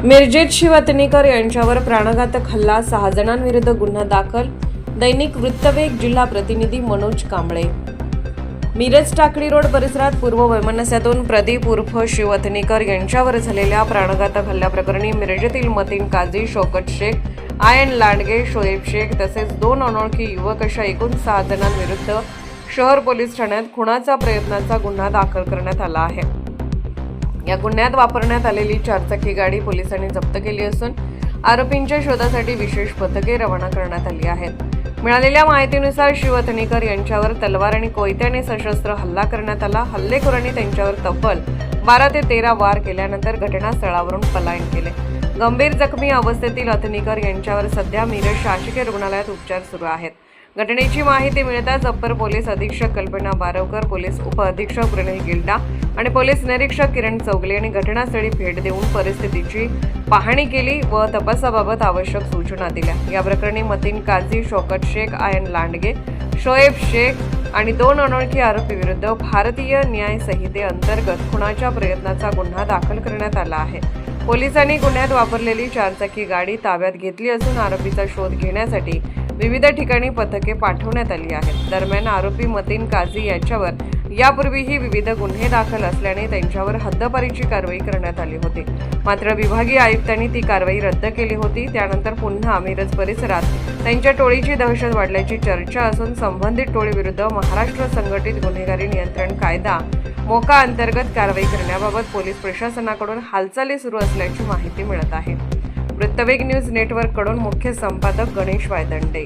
मिरजेत शिवतनीकर यांच्यावर प्राणघातक हल्ला, 6 जणांविरुद्ध गुन्हा दाखल. दैनिक वृत्तवेग जिल्हा प्रतिनिधी मनोज कांबळे. मिरज टाकळी रोड परिसरात पूर्व वैमनस्यातून प्रदीप उर्फ शिवतनीकर यांच्यावर झालेल्या प्राणघातक हल्ल्याप्रकरणी मिरजेतील मतीन काझी, शौकत शेख, आयन लांडगे, शोएब शेख तसेच 2 अनोळखी युवक अशा एकूण 6 जणांविरुद्ध शहर पोलीस ठाण्यात खुनाचा प्रयत्नाचा गुन्हा दाखल करण्यात आला आहे. या गुन्ह्यात वापरण्यात आलेली 4 चाकी गाडी पोलिसांनी जप्त केली असून आरोपींच्या शोधासाठी विशेष पथके रवाना करण्यात आली आहेत. मिळालेल्या माहितीनुसार शिवतनीकर यांच्यावर तलवार आणि कोयत्याने सशस्त्र हल्ला करण्यात आला. हल्लेखोरांनी त्यांच्यावर तब्बल 12 ते 13 वार केल्यानंतर घटनास्थळावरून पलायन केले. गंभीर जखमी अवस्थेतील अथनीकर यांच्यावर सध्या मिरज शासकीय रुग्णालयात उपचार सुरू आहेत. घटनेची माहिती मिळताच अप्पर पोलीस अधीक्षक कल्पना बारवकर, पोलीस उपअधीक्षक प्रणय गिल्डा आणि पोलीस निरीक्षक किरण चौगले यांनी घटनास्थळी भेट देऊन परिस्थितीची पाहणी केली व तपासाबाबत आवश्यक सूचना दिल्या. या प्रकरणी मतीन काझी, शौकत शेख, आयन लांडगे, शोएब शेख आणि 2 अनोळखी आरोपीविरुद्ध भारतीय न्याय संहितेअंतर्गत खुनाच्या प्रयत्नाचा गुन्हा दाखल करण्यात आला आहे. पोलिसांनी गुन्ह्यात वापरलेली 4 चाकी गाडी ताब्यात घेतली असून आरोपीचा शोध घेण्यासाठी विविध ठिकाणी पथके पाठवण्यात आली आहेत. दरम्यान आरोपी मतीन काझी याच्यावर यापूर्वीही विविध गुन्हे दाखल असल्याने त्यांच्यावर हद्दपारीची कारवाई करण्यात आली होती. मात्र विभागीय आयुक्तांनी ती कारवाई रद्द केली होती. त्यानंतर पुन्हा मिरज परिसरात त्यांच्या टोळीची दहशत वाढल्याची चर्चा असून संबंधित टोळीविरुद्ध महाराष्ट्र संघटित गुन्हेगारी नियंत्रण कायदा मोका अंतर्गत कारवाई करण्याबाबत पोलीस प्रशासनाकडून हालचाली सुरू असल्याची माहिती मिळत आहे. वृत्तवेग न्यूज नेटवर्ककडून मुख्य संपादक गणेश वायदंडे.